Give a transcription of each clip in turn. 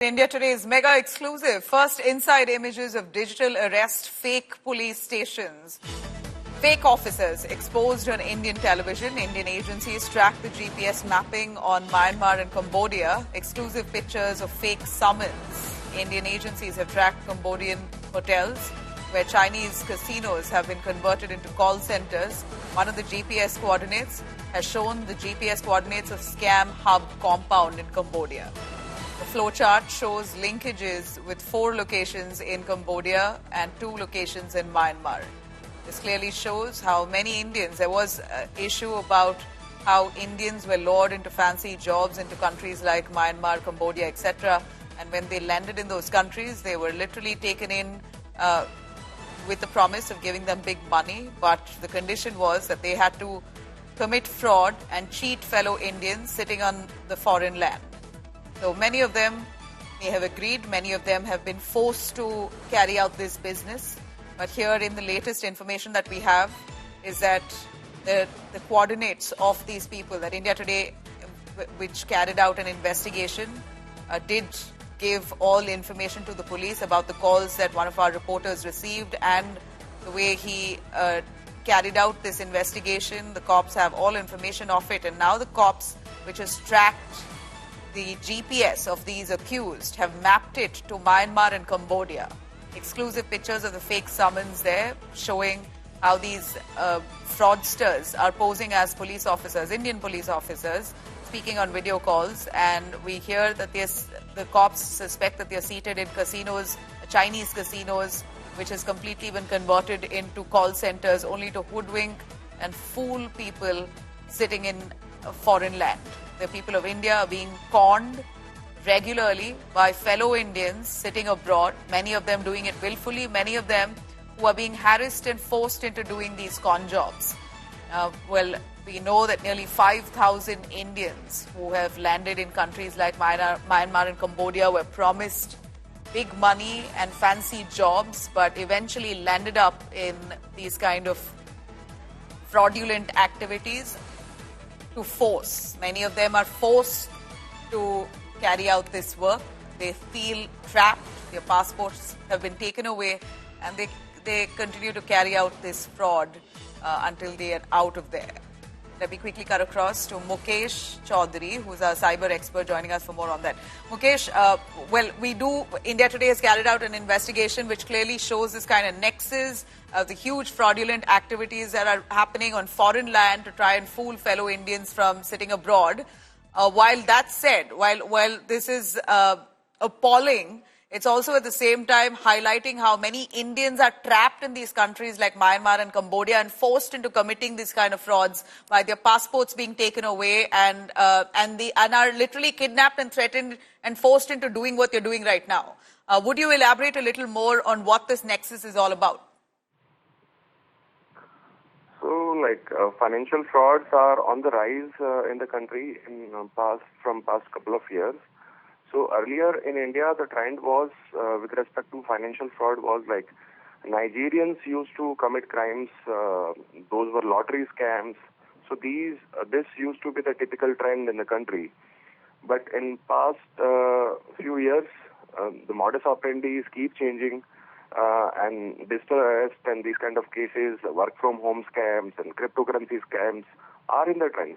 India Today's mega exclusive. First inside images of digital arrest fake police stations. Fake officers exposed on Indian television. Indian agencies track the GPS mapping on Myanmar and Cambodia. Exclusive pictures of fake summons. Indian agencies have tracked Cambodian hotels where Chinese casinos have been converted into call centers. One of the GPS coordinates has shown the GPS coordinates of scam hub compound in Cambodia. The flowchart shows linkages with 4 locations in Cambodia and 2 locations in Myanmar. This clearly shows how many Indians, there was an issue about how Indians were lured into fancy jobs into countries like Myanmar, Cambodia, etc. And when they landed in those countries, they were literally taken in with the promise of giving them big money. But the condition was that they had to commit fraud and cheat fellow Indians sitting on the foreign land. So many of them may have agreed, many of them have been forced to carry out this business. But here in the latest information that we have is that the coordinates of these people that India Today, which carried out an investigation, did give all information to the police about the calls that one of our reporters received and the way he carried out this investigation. The cops have all information of it, and now the cops, which has tracked the GPS of these accused, have mapped it to Myanmar and Cambodia. Exclusive pictures of the fake summons there showing how these fraudsters are posing as police officers, Indian police officers, speaking on video calls. And we hear that the cops suspect that they are seated in casinos, Chinese casinos, which has completely been converted into call centers only to hoodwink and fool people sitting in a foreign land. The people of India are being conned regularly by fellow Indians sitting abroad, many of them doing it willfully, many of them who are being harassed and forced into doing these con jobs. Well, we know that nearly 5,000 Indians who have landed in countries like Myanmar and Cambodia were promised big money and fancy jobs, but eventually landed up in these kind of fraudulent activities to force. Many of them are forced to carry out this work. They feel trapped. Their passports have been taken away, and they continue to carry out this fraud until they are out of there. Let me quickly cut across to Mukesh Chaudhary, who's our cyber expert, joining us for more on that. Mukesh, India Today has carried out an investigation which clearly shows this kind of nexus of the huge fraudulent activities that are happening on foreign land to try and fool fellow Indians from sitting abroad. While that said, while this is appalling, it's also at the same time highlighting how many Indians are trapped in these countries like Myanmar and Cambodia and forced into committing these kind of frauds by their passports being taken away and are literally kidnapped and threatened and forced into doing what they're doing right now. Would you elaborate a little more on what this nexus is all about? So, financial frauds are on the rise in the country from past couple of years. So earlier in India, the trend was, with respect to financial fraud, was like Nigerians used to commit crimes. Those were lottery scams. So this used to be the typical trend in the country. But in past few years, the modus operandi keep changing, and digital arrest and these kind of cases, work from home scams and cryptocurrency scams are in the trend.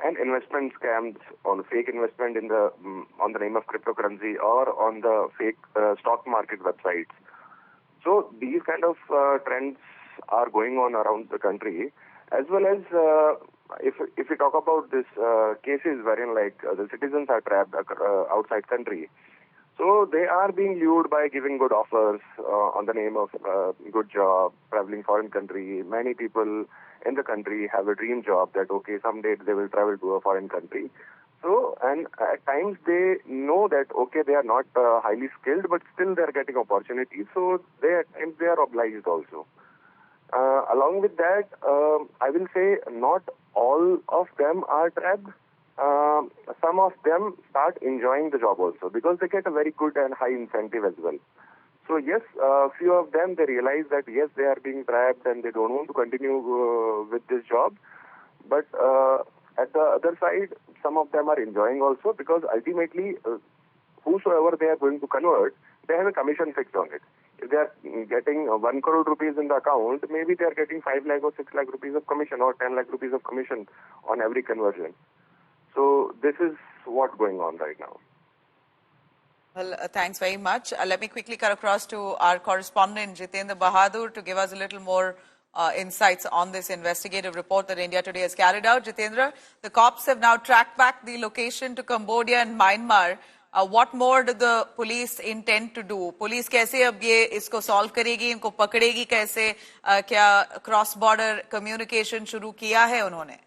And investment scams on fake investment on the name of cryptocurrency or on the fake stock market websites. So these kind of trends are going on around the country, as well as if we talk about this cases wherein the citizens are trapped outside country. So they are being lured by giving good offers on the name of good job, traveling foreign country. Many people in the country have a dream job that, okay, someday they will travel to a foreign country. So, and at times they know that, okay, they are not highly skilled, but still they are getting opportunities. So at times they are obliged also. Along with that, I will say not all of them are trapped. Some of them start enjoying the job also because they get a very good and high incentive as well. So yes, a few of them, they realize that yes, they are being trapped and they don't want to continue with this job. But at the other side, some of them are enjoying also because ultimately whosoever they are going to convert, they have a commission fixed on it. If they are getting 1 crore rupees in the account, maybe they are getting 5 lakh or 6 lakh rupees of commission or 10 lakh rupees of commission on every conversion. So this is what's going on right now. Well, thanks very much. Let me quickly cut across to our correspondent, Jitendra Bahadur, to give us a little more insights on this investigative report that India Today has carried out. Jitendra, the cops have now tracked back the location to Cambodia and Myanmar. What more do the police intend to do? Police कैसे अब ये इसको solve करेगी, इनको पकड़ेगी कैसे? क्या cross border communication शुरू किया है उन्होंने?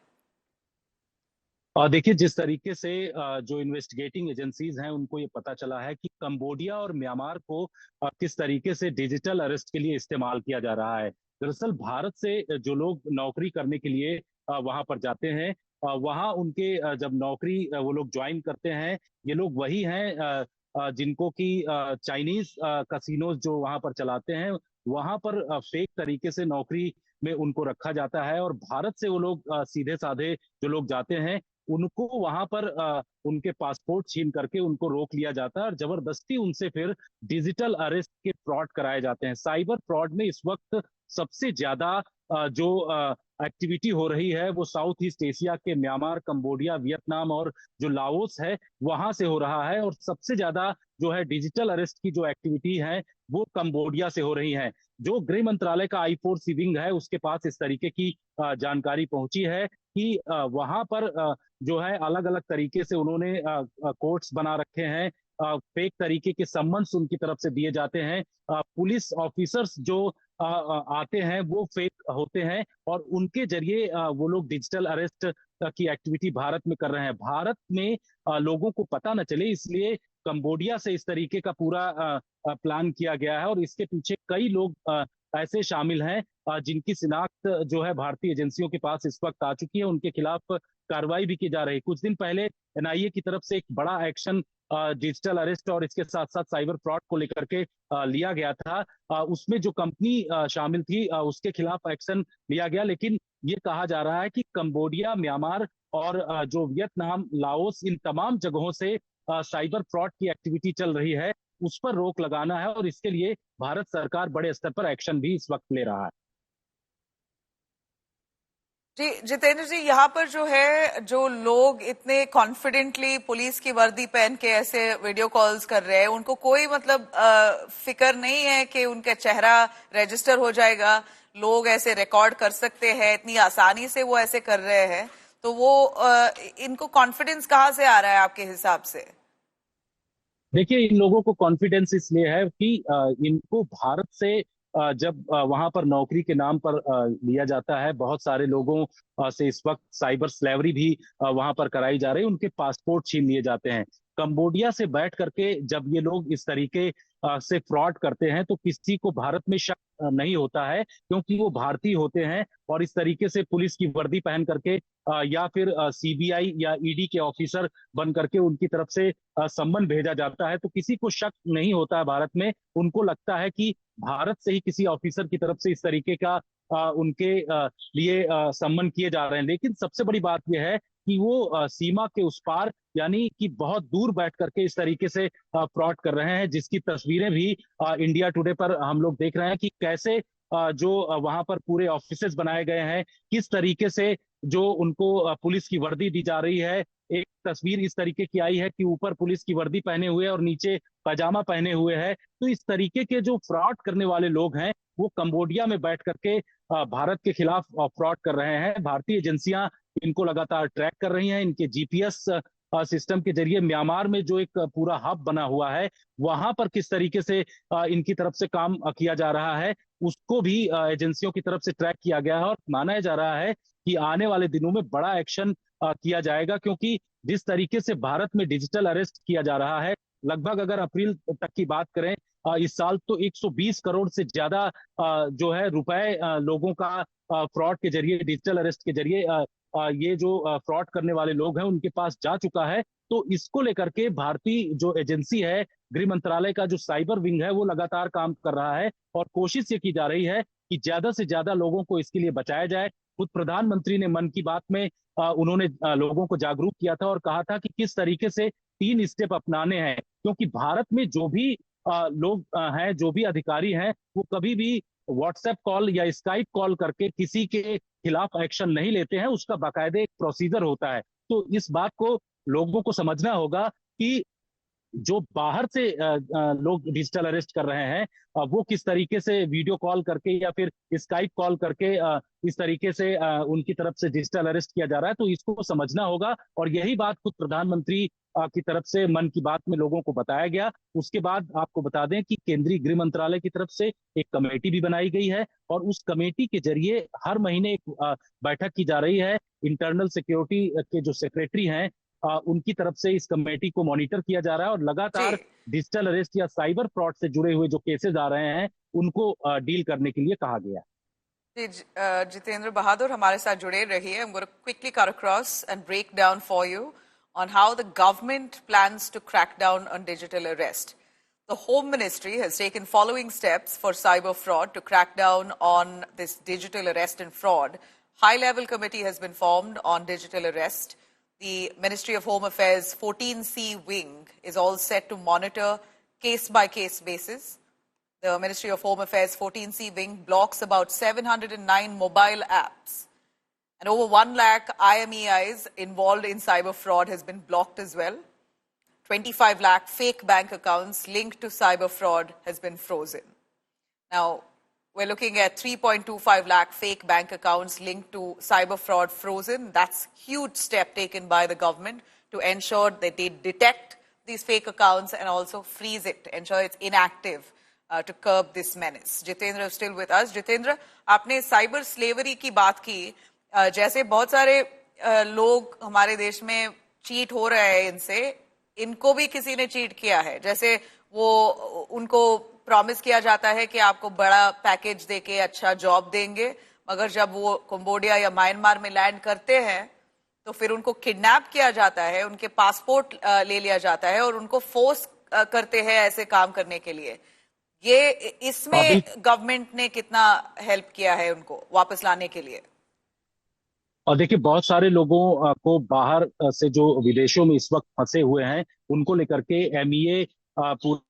देखिए, जिस तरीके से जो इन्वेस्टिगेटिंग एजेंसीज हैं उनको ये पता चला है कि कंबोडिया और म्यांमार को किस तरीके से डिजिटल अरेस्ट के लिए इस्तेमाल किया जा रहा है। दरअसल भारत से जो लोग नौकरी करने के लिए वहां पर जाते हैं, वहां उनके जब नौकरी वो लोग ज्वाइन करते हैं, ये लोग वही हैं जिनको कि चाइनीज कसिनोज जो वहां पर चलाते हैं, वहां पर फेक तरीके से नौकरी में उनको रखा जाता है और भारत से वो लोग सीधे साधे जो लोग जाते हैं उनको वहां पर उनके पासपोर्ट छीन करके उनको रोक लिया जाता है और जबरदस्ती उनसे फिर डिजिटल अरेस्ट के फ्रॉड कराए जाते हैं। साइबर फ्रॉड में इस वक्त सबसे ज्यादा जो एक्टिविटी हो रही है वो साउथ ईस्ट एशिया के म्यांमार, कंबोडिया, वियतनाम और जो लाओस है वहां से हो रहा है और सबसे ज्यादा जो है डिजिटल अरेस्ट की जो एक्टिविटी है वो कंबोडिया से हो रही है। जो गृह मंत्रालय का I4C विंग है उसके पास इस तरीके की जानकारी पहुंची है कि वहां पर जो है अलग अलग तरीके से उन्होंने कोर्ट्स बना रखे हैं, फेक तरीके के सम्मन्स उनकी तरफ से दिए जाते हैं, पुलिस ऑफिसर्स जो आते हैं वो फेक होते हैं और उनके जरिए वो लोग डिजिटल अरेस्ट की एक्टिविटी भारत में कर रहे हैं। भारत में लोगों को पता न चले इसलिए कंबोडिया से इस तरीके का पूरा प्लान किया गया है और इसके पीछे कई लोग ऐसे शामिल हैं जिनकी शिनाख्त जो है भारतीय एजेंसियों के पास इस वक्त आ चुकी है, उनके खिलाफ कार्रवाई भी की जा रही है। कुछ दिन पहले NIA की तरफ से एक बड़ा एक्शन डिजिटल अरेस्ट और इसके साथ साथ साइबर फ्रॉड को लेकर के लिया गया था। उसमें जो कंपनी शामिल थी उसके खिलाफ एक्शन लिया गया, लेकिन ये कहा जा रहा है कि कंबोडिया, म्यांमार और जो वियतनाम, लाओस, इन तमाम जगहों से साइबर फ्रॉड की एक्टिविटी चल रही है, उस पर रोक लगाना है और इसके लिए भारत सरकार बड़े स्तर पर एक्शन भी इस वक्त ले रहा है। जी जितेंद्र जी, यहाँ पर जो है जो लोग इतने कॉन्फिडेंटली पुलिस की वर्दी पहन के ऐसे वीडियो कॉल्स कर रहे हैं, उनको कोई मतलब फिक्र नहीं है कि उनका चेहरा रजिस्टर हो जाएगा, लोग ऐसे रिकॉर्ड कर सकते हैं, इतनी आसानी से वो ऐसे कर रहे हैं, तो वो इनको कॉन्फिडेंस कहाँ से आ रहा है आपके हिसाब से? देखिए, इन लोगों को कॉन्फिडेंस इसलिए है कि इनको भारत से जब वहां पर नौकरी के नाम पर लिया जाता है, बहुत सारे लोगों से इस वक्त साइबर स्लेवरी भी वहां पर कराई जा रही है, उनके पासपोर्ट छीन लिए जाते हैं। कंबोडिया से बैठ करके जब ये लोग इस तरीके से फ्रॉड करते हैं तो किसी को भारत में शक नहीं होता है क्योंकि वो भारतीय होते हैं और इस तरीके से पुलिस की वर्दी पहन करके या फिर CBI या ED के ऑफिसर बन करके उनकी तरफ से सम्मन भेजा जाता है, तो किसी को शक नहीं होता है भारत में। उनको लगता है कि भारत से ही किसी ऑफिसर की तरफ से इस तरीके का उनके लिए सम्मन किए जा रहे हैं। लेकिन सबसे बड़ी बात यह है कि वो सीमा के उस पार यानी कि बहुत दूर बैठ करके इस तरीके से फ्रॉड कर रहे हैं, जिसकी तस्वीरें भी इंडिया टुडे पर हम लोग देख रहे हैं कि कैसे जो वहां पर पूरे ऑफिसेस बनाए गए हैं, किस तरीके से जो उनको पुलिस की वर्दी दी जा रही है। एक तस्वीर इस तरीके की आई है कि ऊपर पुलिस की वर्दी पहने हुए और नीचे पजामा पहने हुए है। तो इस तरीके के जो फ्रॉड करने वाले लोग हैं वो कंबोडिया में बैठ करके भारत के खिलाफ फ्रॉड कर रहे हैं। भारतीय एजेंसियां इनको लगातार ट्रैक कर रही हैं। इनके GPS सिस्टम के जरिए म्यांमार में जो एक पूरा हब बना हुआ है वहां पर किस तरीके से इनकी तरफ से काम किया जा रहा है उसको भी एजेंसियों की तरफ से ट्रैक किया गया है और माना जा रहा है कि आने वाले दिनों में बड़ा एक्शन किया जाएगा, क्योंकि जिस तरीके से भारत में डिजिटल अरेस्ट किया जा रहा है, लगभग अगर अप्रैल तक की बात करें इस साल तो 120 करोड़ से ज्यादा जो है रुपए लोगों का फ्रॉड के जरिए, डिजिटल अरेस्ट के जरिए ये जो फ्रॉड करने वाले लोग हैं उनके पास जा चुका है। तो इसको लेकर के भारतीय जो एजेंसी है, गृह मंत्रालय का जो साइबर विंग है, वो लगातार काम कर रहा है और कोशिश ये की जा रही है कि ज्यादा से ज्यादा लोगों को इसके लिए बचाया जाए। खुद प्रधानमंत्री ने मन की बात में उन्होंने लोगों को जागरूक किया था और कहा था कि किस तरीके से तीन स्टेप अपनाने हैं, क्योंकि भारत में जो भी लोग हैं, जो भी अधिकारी हैं, वो कभी भी व्हाट्सएप कॉल या स्काइप कॉल करके किसी के खिलाफ एक्शन नहीं लेते हैं। उसका बाकायदे एक प्रोसीजर होता है। तो इस बात को लोगों को समझना होगा कि जो बाहर से लोग डिजिटल अरेस्ट कर रहे हैं, वो किस तरीके से वीडियो कॉल करके या फिर स्काइप कॉल करके इस तरीके से उनकी तरफ से डिजिटल अरेस्ट किया जा रहा है। तो इसको समझना होगा, और यही बात खुद प्रधानमंत्री की तरफ से मन की बात में लोगों को बताया गया। उसके बाद आपको बता दें कि केंद्रीय गृह मंत्रालय की तरफ से एक कमेटी भी बनाई गई है, और उस कमेटी के जरिए हर महीने एक बैठक की जा रही है। इंटरनल सिक्योरिटी के जो सेक्रेटरी हैं, उनकी तरफ से इस कमेटी को मॉनिटर किया जा रहा है, और जी लगातार डिजिटल अरेस्ट या साइबर फ्रॉड से जुड़े हुए जो केसेस आ रहे हैं, उनको डील करने के लिए कहा गया है। जी, Jitendra Bahadur हमारे साथ जुड़े रहिए. I'm going to quickly cut across and break down for you on how the government plans to crack down on digital arrest. The Home Ministry has taken following steps for cyber fraud to crack down on this digital arrest and fraud. High-level committee has been formed on digital arrest. The Ministry of Home Affairs 14C wing is all set to monitor case-by-case basis. The Ministry of Home Affairs 14C wing blocks about 709 mobile apps. And over 1 lakh IMEIs involved in cyber fraud has been blocked as well. 25 lakh fake bank accounts linked to cyber fraud has been frozen. Now, we're looking at 3.25 lakh fake bank accounts linked to cyber fraud frozen. That's a huge step taken by the government to ensure that they detect these fake accounts and also freeze it, ensure it's inactive. To curb this menace. Jitendra is still with us. Jitendra, आपने cyber slavery की बात की. जैसे बहुत सारे लोग हमारे देश में चीट हो रहे हैं इनसे, इनको भी किसी ने चीट किया है. जैसे वो उनको प्रॉमिस किया जाता है कि आपको बड़ा पैकेज देके अच्छा जॉब देंगे, मगर जब वो कंबोडिया या म्यांमार में लैंड करते हैं तो फिर उनको किडनैप किया जाता है, उनके पासपोर्ट ले लिया जाता है और उनको फोर्स करते हैं ऐसे काम करने के लिए. ये इसमें गवर्नमेंट ने कितना हेल्प किया है उनको वापस लाने के लिए? और देखिए, बहुत सारे लोगों को बाहर से जो विदेशों में इस वक्त फंसे हुए हैं, उनको लेकर के एमईए पूरे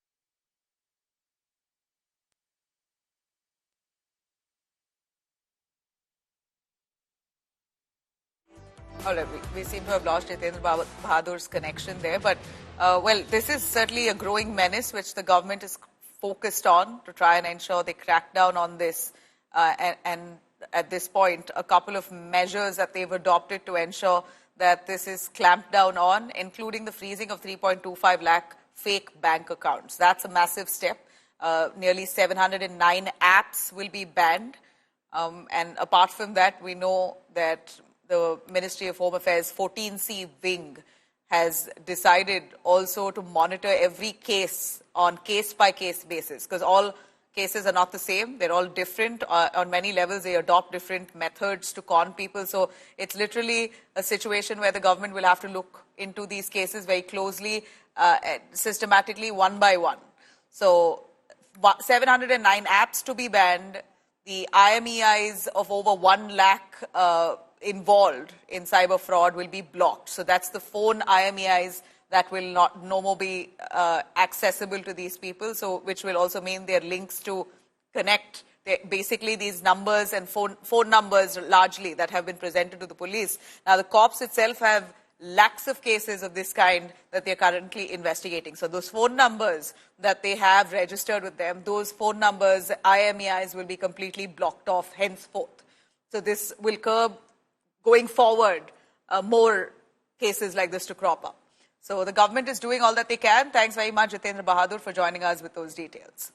All right, we seem to have lost Jitendra Bahadur's connection there, but well, this is certainly a growing menace which the government is focused on to try and ensure they crack down on this. And at this point, a couple of measures that they've adopted to ensure that this is clamped down on, including the freezing of 3.25 lakh fake bank accounts. That's a massive step. Nearly 709 apps will be banned. And apart from that, we know that the Ministry of Home Affairs 14C wing has decided also to monitor every case on case-by-case basis, because all cases are not the same. They're all different. On many levels, they adopt different methods to con people. So it's literally a situation where the government will have to look into these cases very closely, systematically, one by one. So 709 apps to be banned. The IMEIs of over 1 lakh involved in cyber fraud will be blocked. So that's the phone IMEIs that will no more be accessible to these people, so which will also mean their links to connect basically these numbers and phone numbers largely that have been presented to the police. Now, the cops itself have lakhs of cases of this kind that they're currently investigating. So those phone numbers that they have registered with them, those phone numbers, IMEIs, will be completely blocked off henceforth. So this will curb, going forward, more cases like this to crop up. So the government is doing all that they can. Thanks very much, Jitendra Bahadur, for joining us with those details.